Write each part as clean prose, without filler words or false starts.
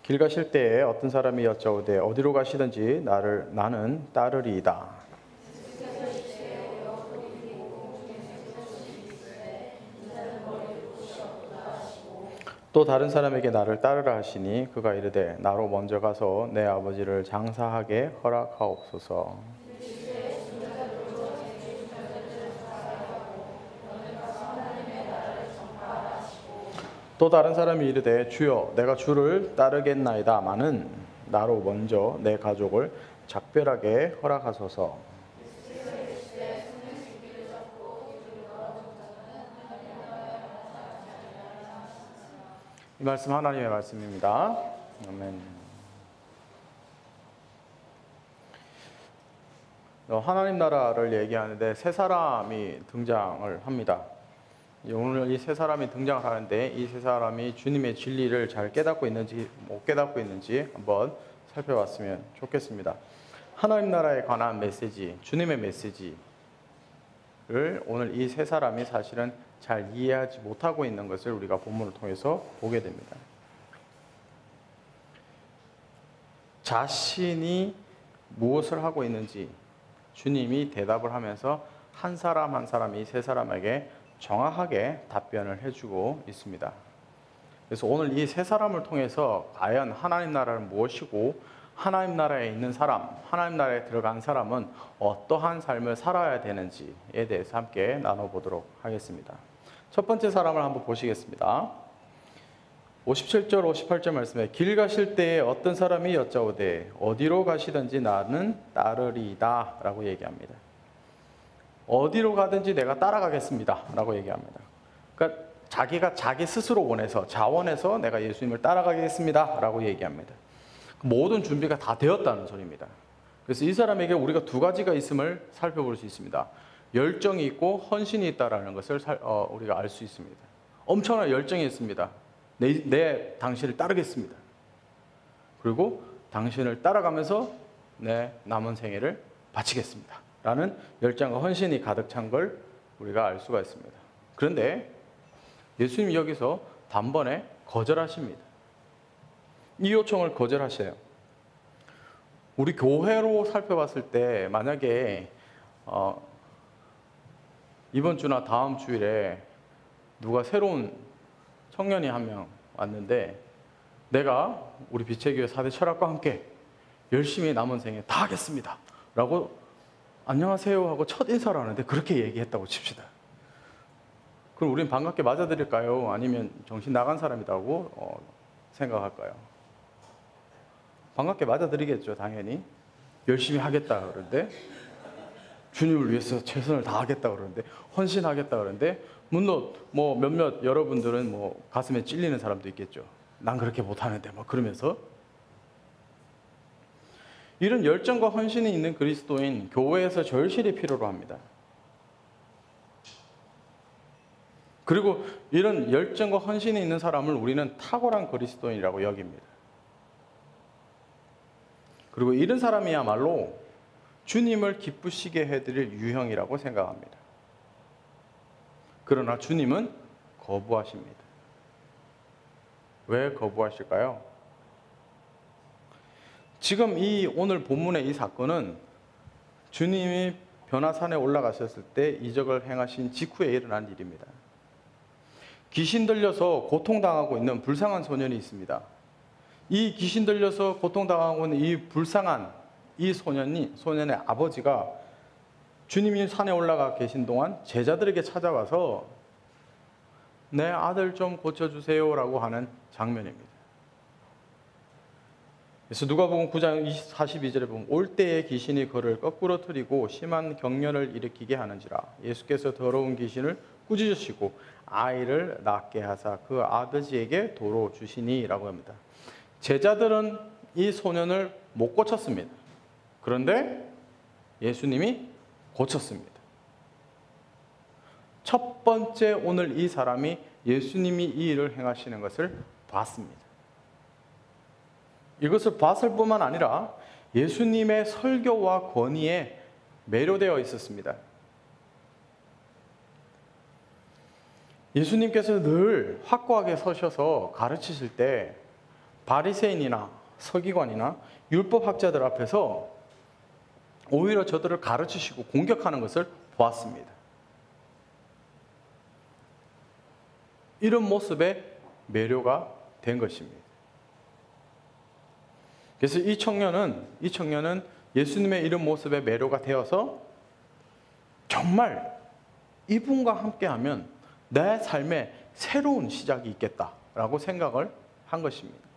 길 가실 때에 어떤 사람이 여짜오되 어디로 가시든지 나는 따르리이다. 또 다른 사람에게 나를 따르라 하시니 그가 이르되 나로 먼저 가서 내 아버지를 장사하게 허락하옵소서. 또 다른 사람이 이르되 주여 내가 주를 따르겠나이다마는 나로 먼저 내 가족을 작별하게 허락하소서. 이 말씀 하나님의 말씀입니다. 아멘. 하나님 나라를 얘기하는데 세 사람이 등장을 합니다. 오늘 이 세 사람이 등장을 하는데 이 세 사람이 주님의 진리를 잘 깨닫고 있는지 못 깨닫고 있는지 한번 살펴봤으면 좋겠습니다. 하나님 나라에 관한 메시지, 주님의 메시지를 오늘 이 세 사람이 사실은 잘 이해하지 못하고 있는 것을 우리가 본문을 통해서 보게 됩니다. 자신이 무엇을 하고 있는지 주님이 대답을 하면서 한 사람 한 사람 이 세 사람에게 정확하게 답변을 해주고 있습니다. 그래서 오늘 이 세 사람을 통해서 과연 하나님 나라는 무엇이고 하나님 나라에 있는 사람, 하나님 나라에 들어간 사람은 어떠한 삶을 살아야 되는지에 대해서 함께 나눠보도록 하겠습니다. 첫 번째 사람을 한번 보시겠습니다. 57절, 58절 말씀에 길 가실 때에 어떤 사람이 여짜오되 어디로 가시든지 나는 따르리이다 라고 얘기합니다. 어디로 가든지 내가 따라가겠습니다 라고 얘기합니다. 그러니까 자기가 자기 스스로 원해서 자원해서 내가 예수님을 따라가겠습니다 라고 얘기합니다. 모든 준비가 다 되었다는 소리입니다. 그래서 이 사람에게 우리가 두 가지가 있음을 살펴볼 수 있습니다. 열정이 있고 헌신이 있다는 것을 우리가 알 수 있습니다. 엄청난 열정이 있습니다. 내 당신을 따르겠습니다. 그리고 당신을 따라가면서 내 남은 생애를 바치겠습니다 라는 열정과 헌신이 가득 찬 걸 우리가 알 수가 있습니다. 그런데 예수님이 여기서 단번에 거절하십니다. 이 요청을 거절하셔요. 우리 교회로 살펴봤을 때 만약에 이번 주나 다음 주일에 누가 새로운 청년이 한 명 왔는데 내가 우리 빛의 교회 4대 철학과 함께 열심히 남은 생애 다 하겠습니다 라고 안녕하세요 하고 첫 인사를 하는데 그렇게 얘기했다고 칩시다. 그럼 우린 반갑게 맞아들일까요? 아니면 정신 나간 사람이라고 생각할까요? 반갑게 맞아들이겠죠. 당연히 열심히 하겠다 그러는데 주님을 위해서 최선을 다하겠다 그러는데 헌신하겠다 그러는데 물론 뭐 몇몇 여러분들은 뭐 가슴에 찔리는 사람도 있겠죠. 난 그렇게 못하는데 뭐 그러면서 이런 열정과 헌신이 있는 그리스도인 교회에서 절실히 필요로 합니다. 그리고 이런 열정과 헌신이 있는 사람을 우리는 탁월한 그리스도인이라고 여깁니다. 그리고 이런 사람이야말로 주님을 기쁘시게 해드릴 유형이라고 생각합니다. 그러나 주님은 거부하십니다. 왜 거부하실까요? 지금 이 오늘 본문의 이 사건은 주님이 변화산에 올라가셨을 때 이적을 행하신 직후에 일어난 일입니다. 귀신 들려서 고통당하고 있는 불쌍한 소년이 있습니다. 이 귀신 들려서 고통당하고 있는 이 불쌍한 이 소년의 아버지가 주님이 산에 올라가 계신 동안 제자들에게 찾아와서 내 아들 좀 고쳐주세요 라고 하는 장면입니다. 그래서 누가복음 9장 42절에 보면 올 때에 귀신이 그를 거꾸로 틀이고 심한 경련을 일으키게 하는지라 예수께서 더러운 귀신을 꾸짖으시고 아이를 낫게 하사 그 아버지에게 도로 주시니 라고 합니다. 제자들은 이 소년을 못 고쳤습니다. 그런데 예수님이 고쳤습니다. 첫 번째 오늘 이 사람이 예수님이 이 일을 행하시는 것을 봤습니다. 이것을 봤을 뿐만 아니라 예수님의 설교와 권위에 매료되어 있었습니다. 예수님께서 늘 확고하게 서셔서 가르치실 때 바리새인이나 서기관이나 율법학자들 앞에서 오히려 저들을 가르치시고 공격하는 것을 보았습니다. 이런 모습에 매료가 된 것입니다. 그래서 이 청년은 예수님의 이런 모습에 매료가 되어서 정말 이분과 함께하면 내 삶에 새로운 시작이 있겠다라고 생각을 한 것입니다.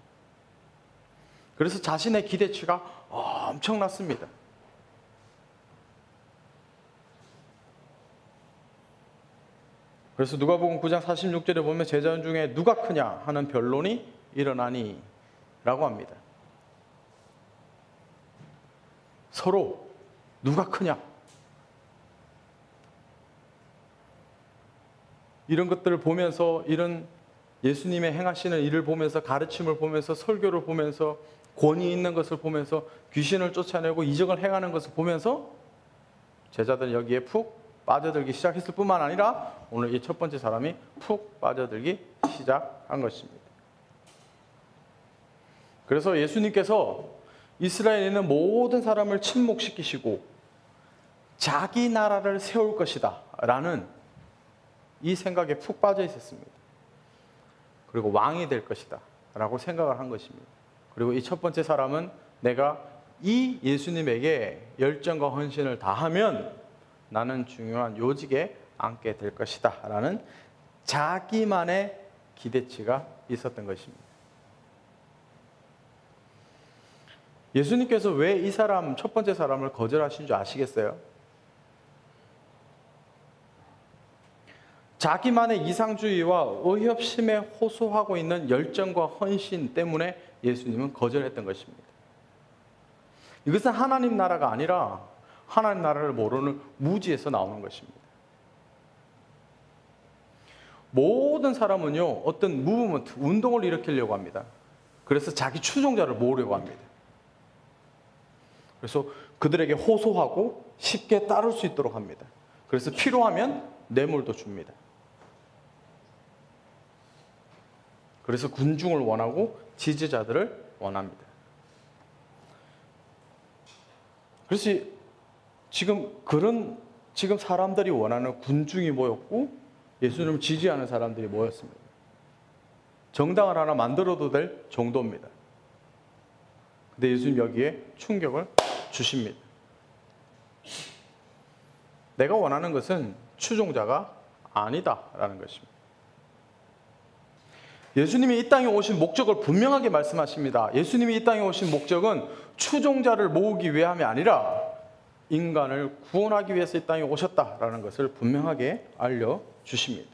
그래서 자신의 기대치가 엄청났습니다. 그래서 누가복음 9장 46절에 보면 제자들 중에 누가 크냐 하는 변론이 일어나니 라고 합니다. 서로 누가 크냐, 이런 것들을 보면서, 이런 예수님의 행하시는 일을 보면서, 가르침을 보면서, 설교를 보면서, 권위 있는 것을 보면서, 귀신을 쫓아내고 이적을 행하는 것을 보면서 제자들은 여기에 푹 빠져들기 시작했을 뿐만 아니라 오늘 이 첫 번째 사람이 푹 빠져들기 시작한 것입니다. 그래서 예수님께서 이스라엘에 있는 모든 사람을 침묵시키시고 자기 나라를 세울 것이다 라는 이 생각에 푹 빠져 있었습니다. 그리고 왕이 될 것이다 라고 생각을 한 것입니다. 그리고 이 첫 번째 사람은 내가 이 예수님에게 열정과 헌신을 다하면 나는 중요한 요직에 앉게 될 것이다 라는 자기만의 기대치가 있었던 것입니다. 예수님께서 왜 이 사람, 첫 번째 사람을 거절하신 줄 아시겠어요? 자기만의 이상주의와 의협심에 호소하고 있는 열정과 헌신 때문에 예수님은 거절했던 것입니다. 이것은 하나님 나라가 아니라 하나님 나라를 모르는 무지에서 나오는 것입니다. 모든 사람은요, 어떤 무브먼트, 운동을 일으키려고 합니다. 그래서 자기 추종자를 모으려고 합니다. 그래서 그들에게 호소하고 쉽게 따를 수 있도록 합니다. 그래서 필요하면 뇌물도 줍니다. 그래서 군중을 원하고 지지자들을 원합니다. 그래서 지금 사람들이 원하는 군중이 모였고 예수님을 지지하는 사람들이 모였습니다. 정당을 하나 만들어도 될 정도입니다. 근데 예수님 여기에 충격을 주십니다. 내가 원하는 것은 추종자가 아니다라는 것입니다. 예수님이 이 땅에 오신 목적을 분명하게 말씀하십니다. 예수님이 이 땅에 오신 목적은 추종자를 모으기 위함이 아니라 인간을 구원하기 위해서 이 땅에 오셨다라는 것을 분명하게 알려주십니다.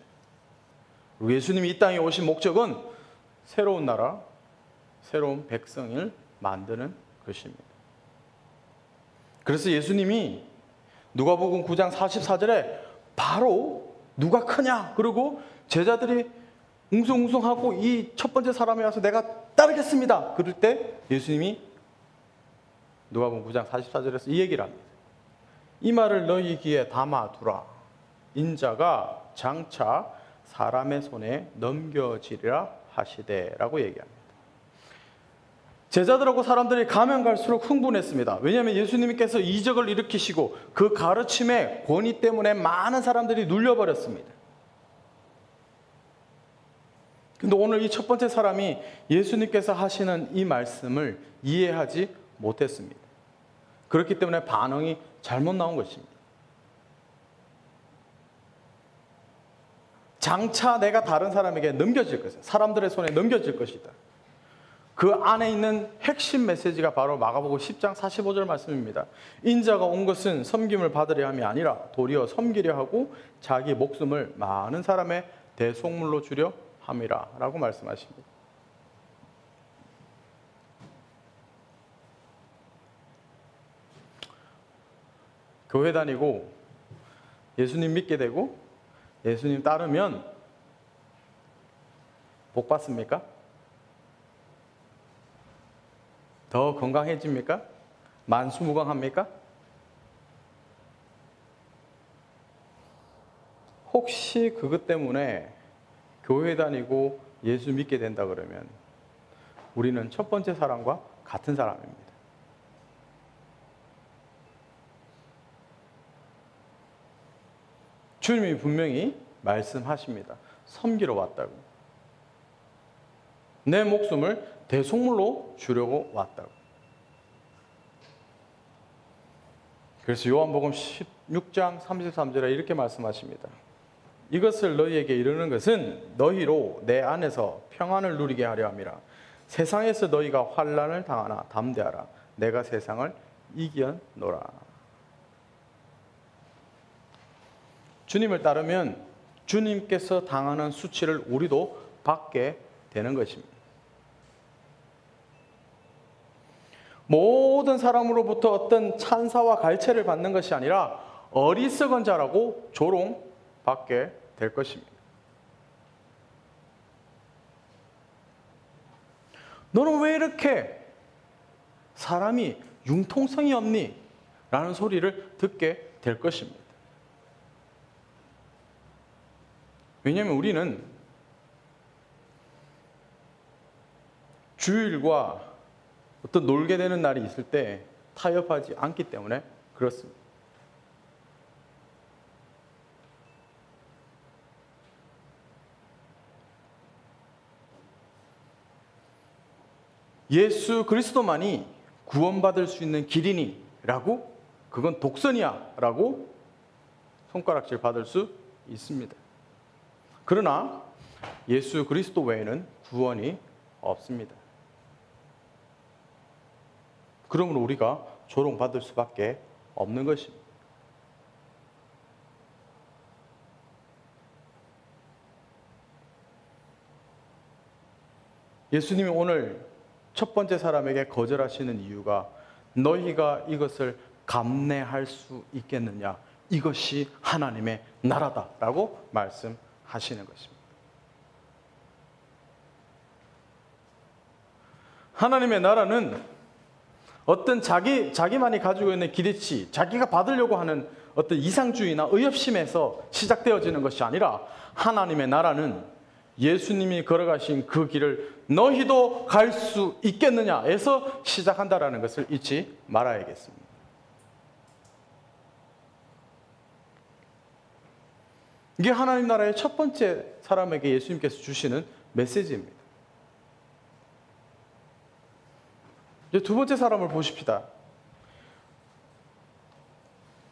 그리고 예수님이 이 땅에 오신 목적은 새로운 나라, 새로운 백성을 만드는 것입니다. 그래서 예수님이 누가복음 9장 44절에 바로 누가 크냐, 그리고 제자들이 웅성웅성하고 이 첫 번째 사람이 와서 내가 따르겠습니다 그럴 때 예수님이 누가복음 9장 44절에서 이 얘기를 합니다. 이 말을 너희 귀에 담아두라. 인자가 장차 사람의 손에 넘겨지리라 하시되라고 얘기합니다. 제자들하고 사람들이 가면 갈수록 흥분했습니다. 왜냐하면 예수님께서 이적을 일으키시고 그 가르침의 권위 때문에 많은 사람들이 눌려버렸습니다. 근데 오늘 이 첫 번째 사람이 예수님께서 하시는 이 말씀을 이해하지 못했습니다. 그렇기 때문에 반응이 잘못 나온 것입니다. 장차 내가 다른 사람에게 넘겨질 것이다. 사람들의 손에 넘겨질 것이다. 그 안에 있는 핵심 메시지가 바로 마가복음 10장 45절 말씀입니다. 인자가 온 것은 섬김을 받으려 함이 아니라 도리어 섬기려 하고 자기 목숨을 많은 사람의 대속물로 주려 함이라 라고 말씀하십니다. 교회 다니고 예수님 믿게 되고 예수님 따르면 복 받습니까? 더 건강해집니까? 만수무강합니까? 혹시 그것 때문에 교회 다니고 예수 믿게 된다 그러면 우리는 첫 번째 사람과 같은 사람입니다. 주님이 분명히 말씀하십니다. 섬기러 왔다고. 내 목숨을 대속물로 주려고 왔다고. 그래서 요한복음 16장 33절에 이렇게 말씀하십니다. 이것을 너희에게 이르는 것은 너희로 내 안에서 평안을 누리게 하려 함이라. 세상에서 너희가 환난을 당하나 담대하라. 내가 세상을 이겨노라. 주님을 따르면 주님께서 당하는 수치를 우리도 받게 되는 것입니다. 모든 사람으로부터 어떤 찬사와 갈채를 받는 것이 아니라 어리석은 자라고 조롱받게 될 것입니다. 너는 왜 이렇게 사람이 융통성이 없니? 라는 소리를 듣게 될 것입니다. 왜냐하면 우리는 주일과 어떤 놀게 되는 날이 있을 때 타협하지 않기 때문에 그렇습니다. 예수 그리스도만이 구원받을 수 있는 길이니 라고, 그건 독선이야 라고 손가락질 받을 수 있습니다. 그러나 예수 그리스도 외에는 구원이 없습니다. 그러므로 우리가 조롱받을 수밖에 없는 것입니다. 예수님이 오늘 첫 번째 사람에게 거절하시는 이유가 너희가 이것을 감내할 수 있겠느냐, 이것이 하나님의 나라다라고 말씀하시는 것입니다. 하나님의 나라는 어떤 자기만이 가지고 있는 기대치, 자기가 받으려고 하는 어떤 이상주의나 의협심에서 시작되어지는 것이 아니라, 하나님의 나라는 예수님이 걸어가신 그 길을 너희도 갈 수 있겠느냐에서 시작한다라는 것을 잊지 말아야겠습니다. 이게 하나님 나라의 첫 번째 사람에게 예수님께서 주시는 메시지입니다. 이제 두 번째 사람을 보십시다.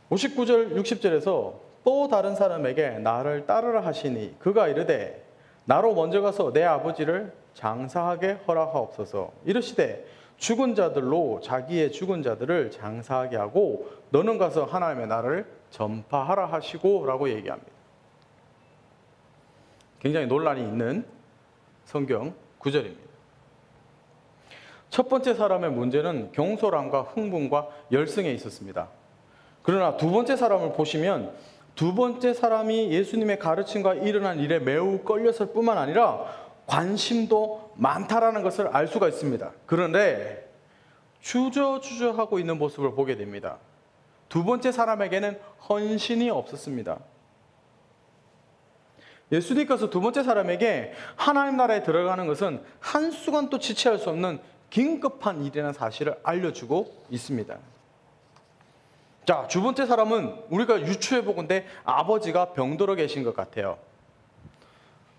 59절 60절에서 또 다른 사람에게 나를 따르라 하시니 그가 이르되 나로 먼저 가서 내 아버지를 장사하게 허락하옵소서. 이르시되 죽은 자들로 자기의 죽은 자들을 장사하게 하고 너는 가서 하나님의 나라를 전파하라 하시고 라고 얘기합니다. 굉장히 논란이 있는 성경 구절입니다. 첫 번째 사람의 문제는 경솔함과 흥분과 열성에 있었습니다. 그러나 두 번째 사람을 보시면 두 번째 사람이 예수님의 가르침과 일어난 일에 매우 끌렸을 뿐만 아니라 관심도 많다라는 것을 알 수가 있습니다. 그런데 주저주저하고 있는 모습을 보게 됩니다. 두 번째 사람에게는 헌신이 없었습니다. 예수님께서 두 번째 사람에게 하나님 나라에 들어가는 것은 한순간도 지체할 수 없는 긴급한 일이라는 사실을 알려주고 있습니다. 자, 두 번째 사람은 우리가 유추해 보건대 아버지가 병들어 계신 것 같아요.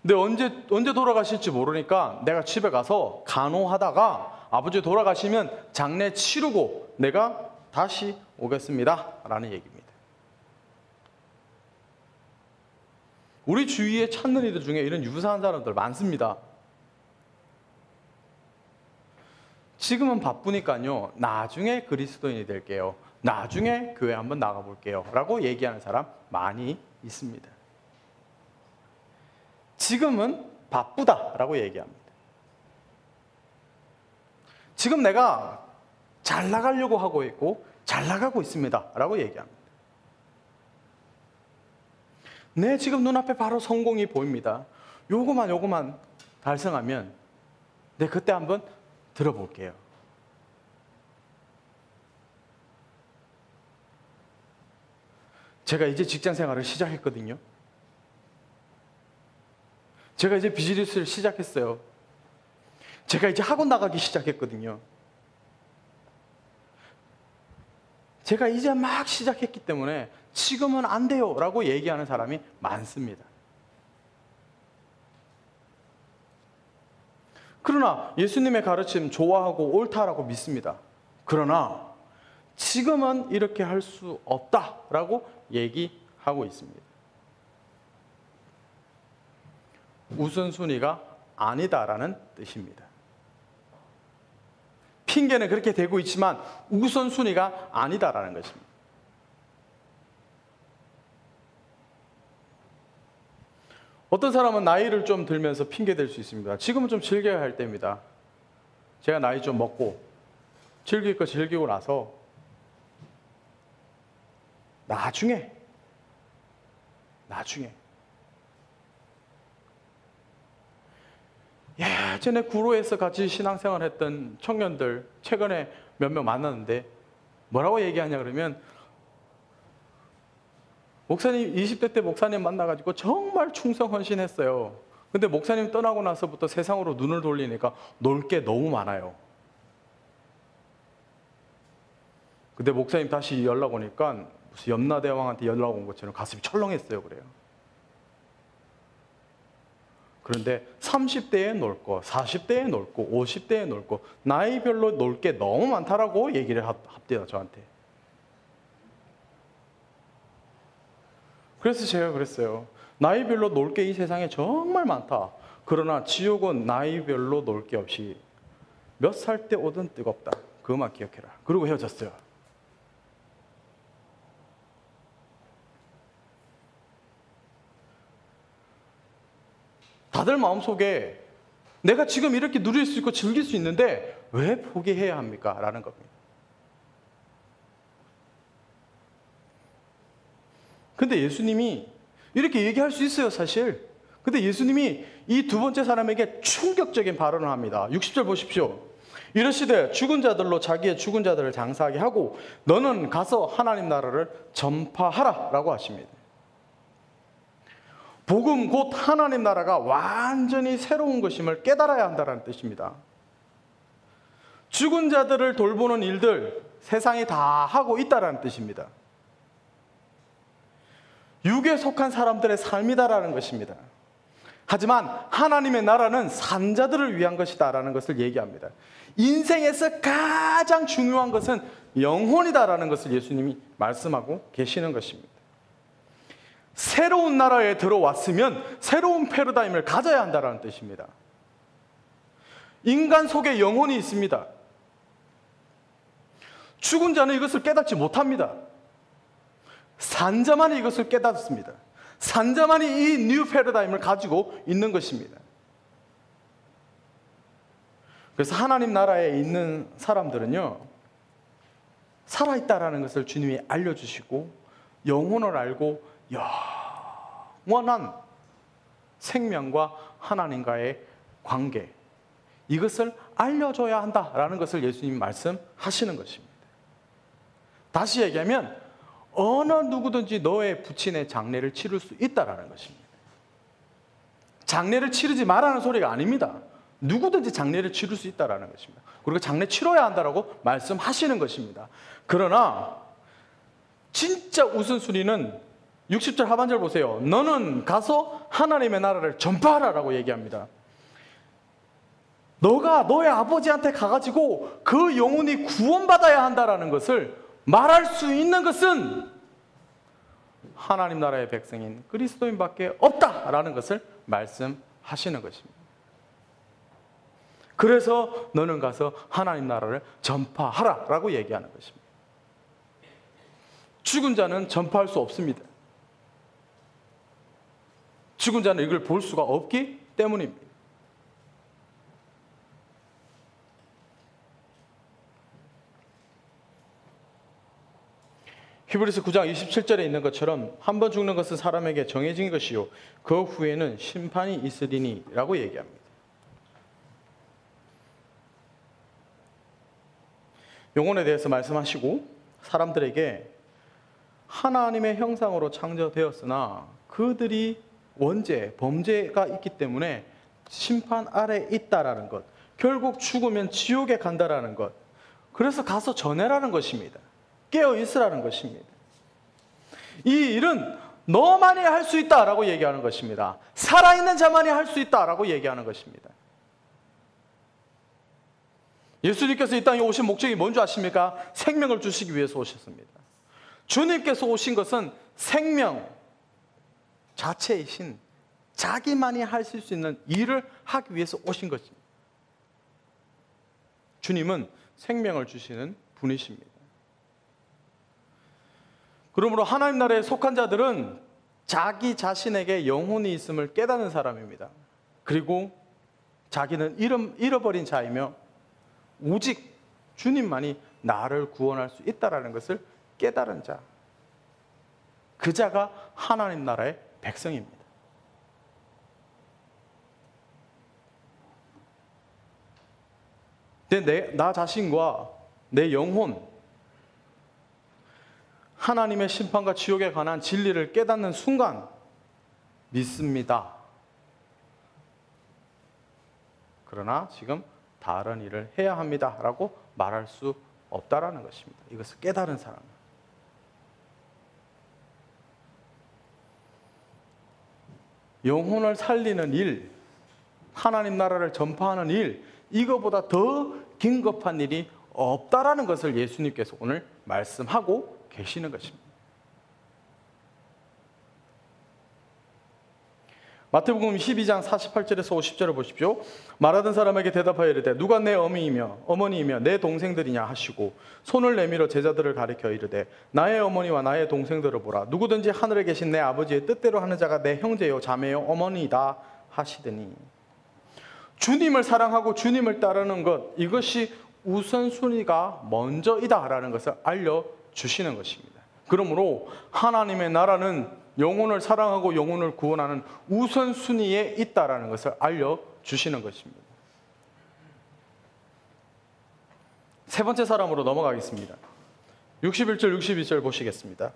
근데 언제 돌아가실지 모르니까 내가 집에 가서 간호하다가 아버지 돌아가시면 장례 치르고 내가 다시 오겠습니다 라는 얘기입니다. 우리 주위에 찾는 이들 중에 이런 유사한 사람들 많습니다. 지금은 바쁘니까요, 나중에 그리스도인이 될게요, 나중에 교회 한번 나가볼게요 라고 얘기하는 사람 많이 있습니다. 지금은 바쁘다라고 얘기합니다. 지금 내가 잘 나가려고 하고 있고 잘 나가고 있습니다 라고 얘기합니다. 네, 지금 눈앞에 바로 성공이 보입니다. 요거만 달성하면 네, 그때 한번 들어볼게요. 제가 이제 직장 생활을 시작했거든요. 제가 이제 비즈니스를 시작했어요. 제가 이제 학원 나가기 시작했거든요. 제가 이제 막 시작했기 때문에 지금은 안 돼요 라고 얘기하는 사람이 많습니다. 그러나 예수님의 가르침 좋아하고 옳다라고 믿습니다. 그러나 지금은 이렇게 할 수 없다라고 얘기하고 있습니다. 우선순위가 아니다라는 뜻입니다. 핑계는 그렇게 되고 있지만 우선순위가 아니다라는 것입니다. 어떤 사람은 나이를 좀 들면서 핑계 댈 수 있습니다. 지금은 좀 즐겨야 할 때입니다. 제가 나이 좀 먹고 즐길 거 즐기고 나서 나중에 예전에 구로에서 같이 신앙생활 했던 청년들 최근에 몇 명 만났는데 뭐라고 얘기하냐 그러면 목사님 20대 때 목사님 만나가지고 정말 충성 헌신했어요. 근데 목사님 떠나고 나서부터 세상으로 눈을 돌리니까 놀 게 너무 많아요. 근데 목사님 다시 연락 오니까 무슨 염라대왕한테 연락 온 것처럼 가슴이 철렁했어요. 그래요. 그런데 30대에 놀 거, 40대에 놀 거, 50대에 놀 거, 나이별로 놀 게 너무 많다라고 얘기를 합대요, 저한테. 그래서 제가 그랬어요. 나이별로 놀 게 이 세상에 정말 많다. 그러나 지옥은 나이별로 놀 게 없이 몇 살 때 오든 뜨겁다. 그것만 기억해라. 그리고 헤어졌어요. 다들 마음속에 내가 지금 이렇게 누릴 수 있고 즐길 수 있는데 왜 포기해야 합니까? 라는 겁니다. 근데 예수님이 이렇게 얘기할 수 있어요, 사실. 근데 예수님이 이 두 번째 사람에게 충격적인 발언을 합니다. 60절 보십시오. 이르시되 죽은 자들로 자기의 죽은 자들을 장사하게 하고 너는 가서 하나님 나라를 전파하라 라고 하십니다. 복음 곧 하나님 나라가 완전히 새로운 것임을 깨달아야 한다는 뜻입니다. 죽은 자들을 돌보는 일들 세상이 다 하고 있다는 뜻입니다. 육에 속한 사람들의 삶이다라는 것입니다. 하지만 하나님의 나라는 산자들을 위한 것이다라는 것을 얘기합니다. 인생에서 가장 중요한 것은 영혼이다라는 것을 예수님이 말씀하고 계시는 것입니다. 새로운 나라에 들어왔으면 새로운 패러다임을 가져야 한다는 뜻입니다. 인간 속에 영혼이 있습니다. 죽은 자는 이것을 깨닫지 못합니다. 산자만이 이것을 깨닫습니다. 산자만이 이 뉴 패러다임을 가지고 있는 것입니다. 그래서 하나님 나라에 있는 사람들은요, 살아있다라는 것을 주님이 알려주시고 영혼을 알고 영원한 생명과 하나님과의 관계, 이것을 알려줘야 한다라는 것을 예수님이 말씀하시는 것입니다. 다시 얘기하면 어느 누구든지 너의 부친의 장례를 치를 수 있다라는 것입니다. 장례를 치르지 말라는 소리가 아닙니다. 누구든지 장례를 치를 수 있다라는 것입니다. 그리고 장례 치러야 한다라고 말씀하시는 것입니다. 그러나 진짜 우선순위는 60절 하반절 보세요. 너는 가서 하나님의 나라를 전파하라라고 얘기합니다. 너가 너의 아버지한테 가가지고 그 영혼이 구원받아야 한다라는 것을 말할 수 있는 것은 하나님 나라의 백성인 그리스도인밖에 없다라는 것을 말씀하시는 것입니다. 그래서 너는 가서 하나님 나라를 전파하라라고 얘기하는 것입니다. 죽은 자는 전파할 수 없습니다. 죽은 자는 이걸 볼 수가 없기 때문입니다. 히브리서 9장 27절에 있는 것처럼 한 번 죽는 것은 사람에게 정해진 것이요 그 후에는 심판이 있으리니 라고 얘기합니다. 영혼에 대해서 말씀하시고 사람들에게 하나님의 형상으로 창조되었으나 그들이 원죄, 범죄가 있기 때문에 심판 아래 있다라는 것, 결국 죽으면 지옥에 간다라는 것. 그래서 가서 전해라는 것입니다. 깨어 있으라는 것입니다. 이 일은 너만이 할 수 있다라고 얘기하는 것입니다. 살아있는 자만이 할 수 있다라고 얘기하는 것입니다. 예수님께서 이 땅에 오신 목적이 뭔지 아십니까? 생명을 주시기 위해서 오셨습니다. 주님께서 오신 것은 생명 자체이신 자기만이 하실 수 있는 일을 하기 위해서 오신 것입니다. 주님은 생명을 주시는 분이십니다. 그러므로 하나님 나라에 속한 자들은 자기 자신에게 영혼이 있음을 깨닫는 사람입니다. 그리고 자기는 잃어버린 자이며 오직 주님만이 나를 구원할 수 있다는 것을 깨달은 자. 그 자가 하나님 나라의 백성입니다. 나 자신과 내 영혼, 하나님의 심판과 지옥에 관한 진리를 깨닫는 순간 믿습니다. 그러나 지금 다른 일을 해야 합니다 라고 말할 수 없다라는 것입니다. 이것을 깨달은 사람. 영혼을 살리는 일, 하나님 나라를 전파하는 일, 이거보다 더 긴급한 일이 없다라는 것을 예수님께서 오늘 말씀하고 계시는 것입니다. 마태복음 12장 48절에서 50절을 보십시오. 말하던 사람에게 대답하여 이르되 누가 내 어미이며 어머니이며 내 동생들이냐 하시고 손을 내밀어 제자들을 가리켜 이르되 나의 어머니와 나의 동생들을 보라. 누구든지 하늘에 계신 내 아버지의 뜻대로 하는 자가 내 형제요 자매요 어머니이다 하시더니, 주님을 사랑하고 주님을 따르는 것, 이것이 우선순위가 먼저이다라는 것을 알려주시는 것입니다. 그러므로 하나님의 나라는 영혼을 사랑하고 영혼을 구원하는 우선순위에 있다라는 것을 알려주시는 것입니다. 세 번째 사람으로 넘어가겠습니다. 61절 62절 보시겠습니다.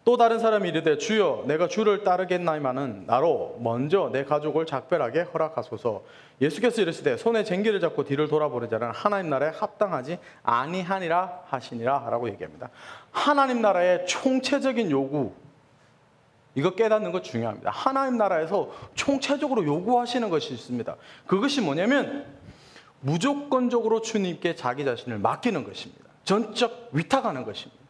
또 다른 사람이 이르되 주여 내가 주를 따르겠나이마는 나로 먼저 내 가족을 작별하게 허락하소서. 예수께서 이르시되 손에 쟁기를 잡고 뒤를 돌아보는 자는 하나님 나라에 합당하지 아니하니라 하시니라 라고 얘기합니다. 하나님 나라의 총체적인 요구, 이거 깨닫는 것 중요합니다. 하나님 나라에서 총체적으로 요구하시는 것이 있습니다. 그것이 뭐냐면 무조건적으로 주님께 자기 자신을 맡기는 것입니다. 전적 위탁하는 것입니다.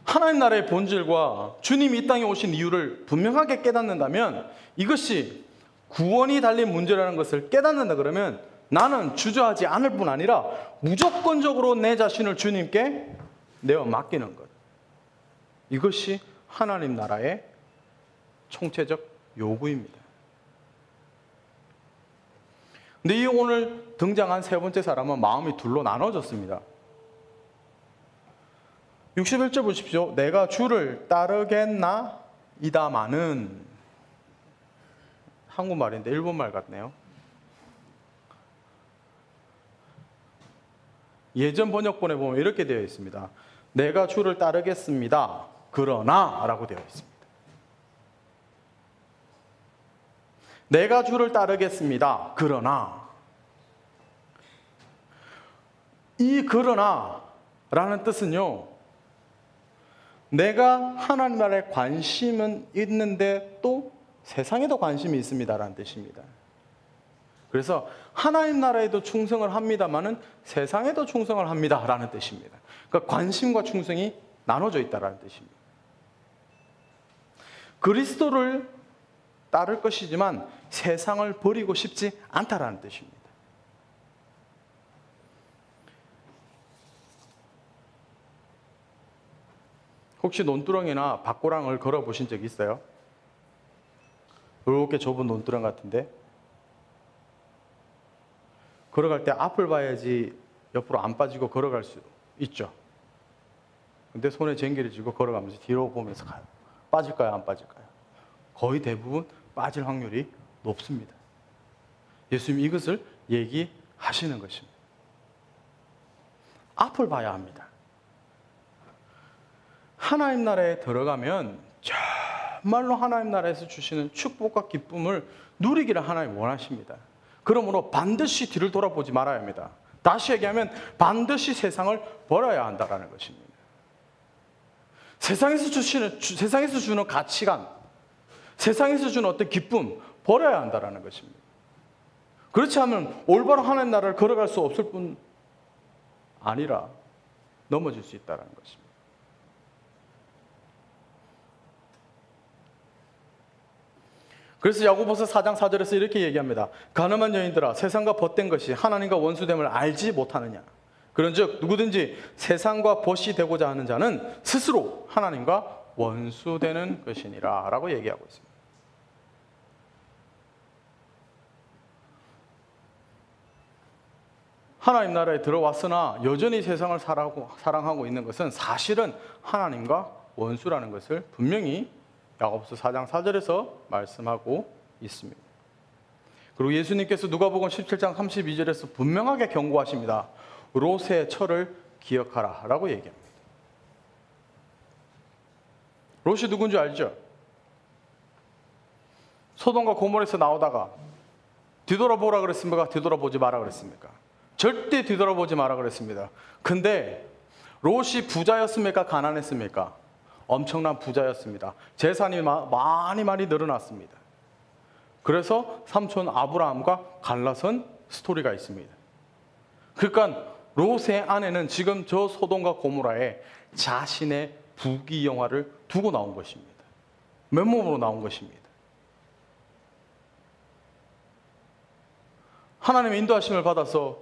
하나님 나라의 본질과 주님이 이 땅에 오신 이유를 분명하게 깨닫는다면, 이것이 구원이 달린 문제라는 것을 깨닫는다 그러면 나는 주저하지 않을 뿐 아니라 무조건적으로 내 자신을 주님께 내어 맡기는 것. 이것이 하나님 나라의 총체적 요구입니다. 근데 이 오늘 등장한 세 번째 사람은 마음이 둘로 나눠졌습니다. 61절 보십시오. 내가 주를 따르겠나 이다마는, 한국말인데 일본말 같네요. 예전 번역본에 보면 이렇게 되어 있습니다. 내가 주를 따르겠습니다. 그러나 라고 되어 있습니다. 내가 주를 따르겠습니다. 그러나, 이 그러나라는 뜻은요, 내가 하나님 나라에 관심은 있는데 또 세상에도 관심이 있습니다라는 뜻입니다. 그래서 하나님 나라에도 충성을 합니다마는 세상에도 충성을 합니다라는 뜻입니다. 그러니까 관심과 충성이 나눠져 있다라는 뜻입니다. 그리스도를 따를 것이지만 세상을 버리고 싶지 않다라는 뜻입니다. 혹시 논두렁이나 밭고랑을 걸어보신 적 있어요? 이렇게 좁은 논두렁 같은데 걸어갈 때 앞을 봐야지 옆으로 안 빠지고 걸어갈 수 있죠. 근데 손에 쟁기를 쥐고 걸어가면서 뒤로 보면서 가요. 빠질까요? 안 빠질까요? 거의 대부분 빠질 확률이 높습니다. 예수님이 이것을 얘기하시는 것입니다. 앞을 봐야 합니다. 하나님 나라에 들어가면 저 정말로 하나님 나라에서 주시는 축복과 기쁨을 누리기를 하나님 원하십니다. 그러므로 반드시 뒤를 돌아보지 말아야 합니다. 다시 얘기하면 반드시 세상을 버려야 한다는 것입니다. 세상에서 주는 가치관, 세상에서 주는 어떤 기쁨 버려야 한다는 것입니다. 그렇지 않으면 올바른 하나님 나라를 걸어갈 수 없을 뿐 아니라 넘어질 수 있다는 것입니다. 그래서 야고보서 4장 4절에서 이렇게 얘기합니다. 가늠한 여인들아, 세상과 벗된 것이 하나님과 원수됨을 알지 못하느냐. 그런즉 누구든지 세상과 벗이 되고자 하는 자는 스스로 하나님과 원수되는 것이니라 라고 얘기하고 있습니다. 하나님 나라에 들어왔으나 여전히 세상을 사랑하고 있는 것은 사실은 하나님과 원수라는 것을 분명히 야고보서 4장 4절에서 말씀하고 있습니다. 그리고 예수님께서 누가복음 17장 32절에서 분명하게 경고하십니다. 롯의 철을 기억하라 라고 얘기합니다. 롯이 누군지 알죠? 소돔과 고모라에서 나오다가 뒤돌아보라 그랬습니까? 뒤돌아보지 마라 그랬습니까? 절대 뒤돌아보지 마라 그랬습니다. 근데 롯이 부자였습니까? 가난했습니까? 엄청난 부자였습니다. 재산이 많이 늘어났습니다. 그래서 삼촌 아브라함과 갈라선 스토리가 있습니다. 그러니까 롯의 아내는 지금 저 소돔과 고모라에 자신의 부귀영화를 두고 나온 것입니다. 맨몸으로 나온 것입니다. 하나님의 인도하심을 받아서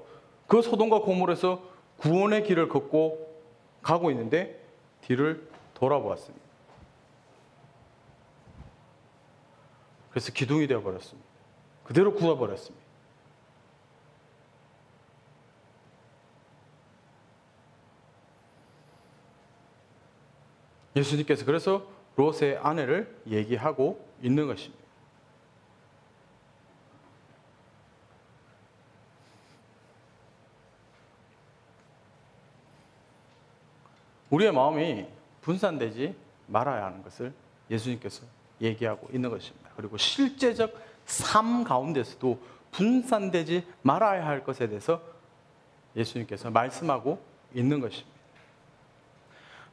그 소돔과 고모라에서 구원의 길을 걷고 가고 있는데 뒤를 돌아보았습니다. 그래서 기둥이 되어버렸습니다. 그대로 굳어버렸습니다. 예수님께서 그래서 롯의 아내를 얘기하고 있는 것입니다. 우리의 마음이 분산되지 말아야 하는 것을 예수님께서 얘기하고 있는 것입니다. 그리고 실제적 삶 가운데서도 분산되지 말아야 할 것에 대해서 예수님께서 말씀하고 있는 것입니다.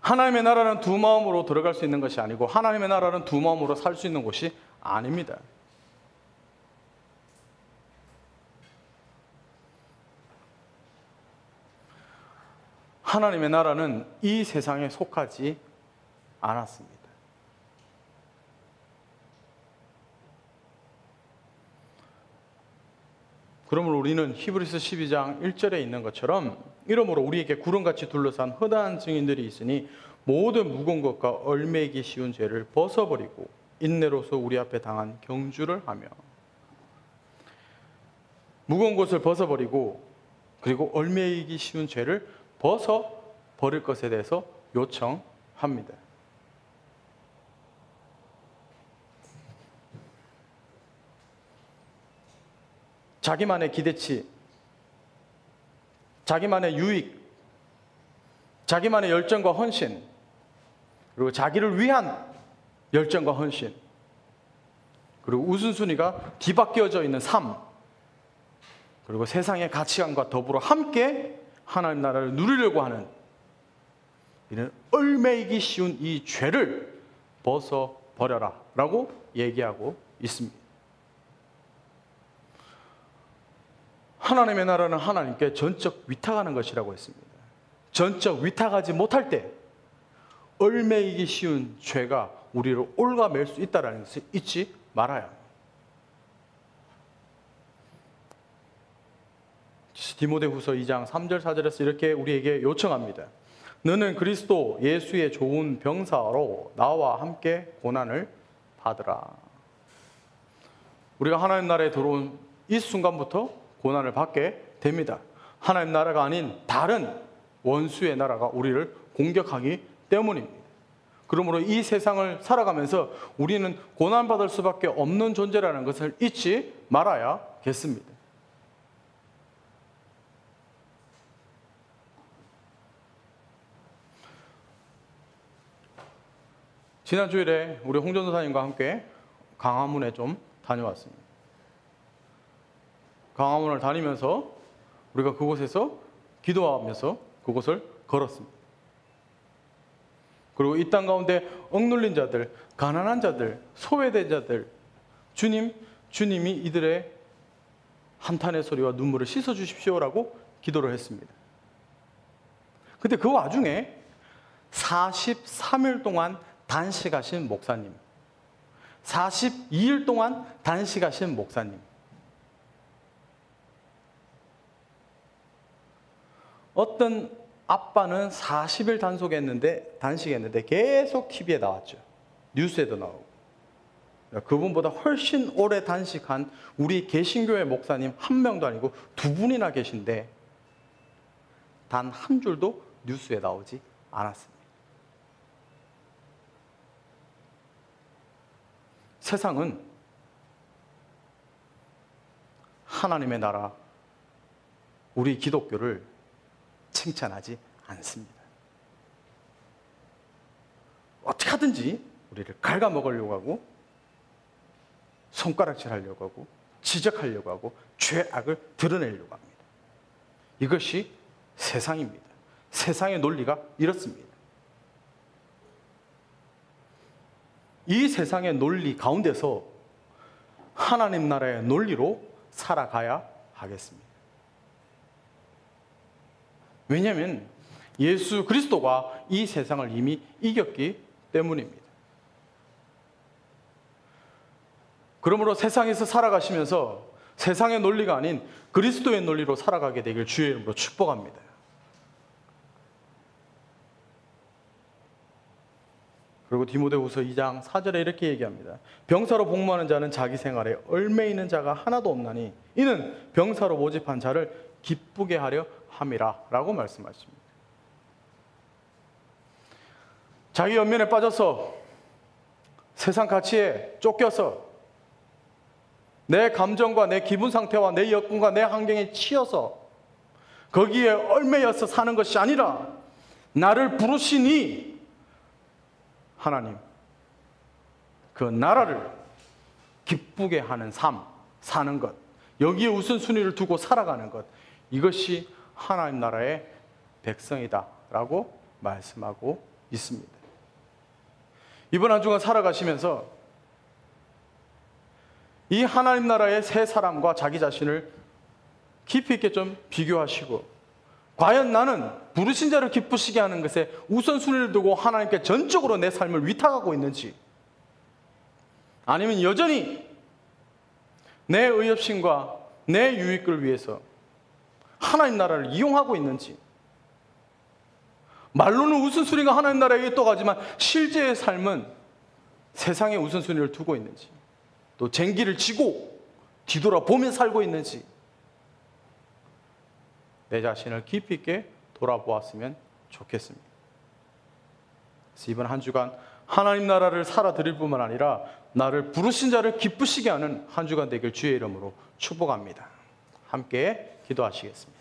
하나님의 나라는 두 마음으로 들어갈 수 있는 것이 아니고 하나님의 나라는 두 마음으로 살 수 있는 곳이 아닙니다. 하나님의 나라는 이 세상에 속하지 않았습니다. 그러므로 우리는 히브리서 12장 1절에 있는 것처럼 이러므로 우리에게 구름같이 둘러싼 허다한 증인들이 있으니 모든 무거운 것과 얼매이기 쉬운 죄를 벗어버리고 인내로서 우리 앞에 당한 경주를 하며 무거운 것을 벗어버리고 그리고 얼매이기 쉬운 죄를 벗어버릴 것에 대해서 요청합니다. 자기만의 기대치, 자기만의 유익, 자기만의 열정과 헌신, 그리고 자기를 위한 열정과 헌신, 그리고 우선순위가 뒤바뀌어져 있는 삶, 그리고 세상의 가치관과 더불어 함께 하나님 나라를 누리려고 하는 이런 얼매이기 쉬운 이 죄를 벗어버려라 라고 얘기하고 있습니다. 하나님의 나라는 하나님께 전적 위탁하는 것이라고 했습니다. 전적 위탁하지 못할 때 얼매이기 쉬운 죄가 우리를 올가맬 수 있다는 것을 잊지 말아야 합니다. 디모데후서 2장 3절 4절에서 이렇게 우리에게 요청합니다. 너는 그리스도 예수의 좋은 병사로 나와 함께 고난을 받으라. 우리가 하나님 나라에 들어온 이 순간부터 고난을 받게 됩니다. 하나님 나라가 아닌 다른 원수의 나라가 우리를 공격하기 때문입니다. 그러므로 이 세상을 살아가면서 우리는 고난받을 수밖에 없는 존재라는 것을 잊지 말아야겠습니다. 지난 주일에 우리 홍전도사님과 함께 강화문에 좀 다녀왔습니다. 강화문을 다니면서 우리가 그곳에서 기도하면서 그곳을 걸었습니다. 그리고 이 땅 가운데 억눌린 자들, 가난한 자들, 소외된 자들, 주님이 이들의 한탄의 소리와 눈물을 씻어 주십시오라고 기도를 했습니다. 근데 그 와중에 43일 동안 단식하신 목사님, 42일 동안 단식하신 목사님, 어떤 아빠는 40일 단식했는데 계속 TV에 나왔죠. 뉴스에도 나오고. 그분보다 훨씬 오래 단식한 우리 개신교회 목사님 한 명도 아니고 두 분이나 계신데 단 한 줄도 뉴스에 나오지 않았습니다. 세상은 하나님의 나라, 우리 기독교를 칭찬하지 않습니다. 어떻게 하든지 우리를 갉아먹으려고 하고, 손가락질하려고 하고, 지적하려고 하고, 죄악을 드러내려고 합니다. 이것이 세상입니다. 세상의 논리가 이렇습니다. 이 세상의 논리 가운데서 하나님 나라의 논리로 살아가야 하겠습니다. 왜냐하면 예수 그리스도가 이 세상을 이미 이겼기 때문입니다. 그러므로 세상에서 살아가시면서 세상의 논리가 아닌 그리스도의 논리로 살아가게 되길 주의 이름으로 축복합니다. 그리고 디모데후서 2장 4절에 이렇게 얘기합니다. 병사로 복무하는 자는 자기 생활에 얼매 있는 자가 하나도 없나니 이는 병사로 모집한 자를 기쁘게 하려 함이라 라고 말씀하십니다. 자기 연민에 빠져서 세상 가치에 쫓겨서 내 감정과 내 기분 상태와 내 여건과 내 환경에 치여서 거기에 얽매여서 사는 것이 아니라 나를 부르시니 하나님, 그 나라를 기쁘게 하는 삶, 사는 것, 여기에 우선순위를 두고 살아가는 것, 이것이 하나님 나라의 백성이다 라고 말씀하고 있습니다. 이번 한 주간 살아가시면서 이 하나님 나라의 새 사람과 자기 자신을 깊이 있게 좀 비교하시고, 과연 나는 부르신 자를 기쁘시게 하는 것에 우선순위를 두고 하나님께 전적으로 내 삶을 위탁하고 있는지, 아니면 여전히 내 의협심과 내 유익을 위해서 하나님 나라를 이용하고 있는지, 말로는 우선순위가 하나님 나라에 떠가지만 실제의 삶은 세상의 우선순위를 두고 있는지, 또 쟁기를 지고 뒤돌아보며 살고 있는지 내 자신을 깊이 있게 돌아보았으면 좋겠습니다. 그래서 이번 한 주간 하나님 나라를 살아드릴 뿐만 아니라 나를 부르신 자를 기쁘시게 하는 한 주간 되길 주의 이름으로 축복합니다. 함께 기도하시겠습니다.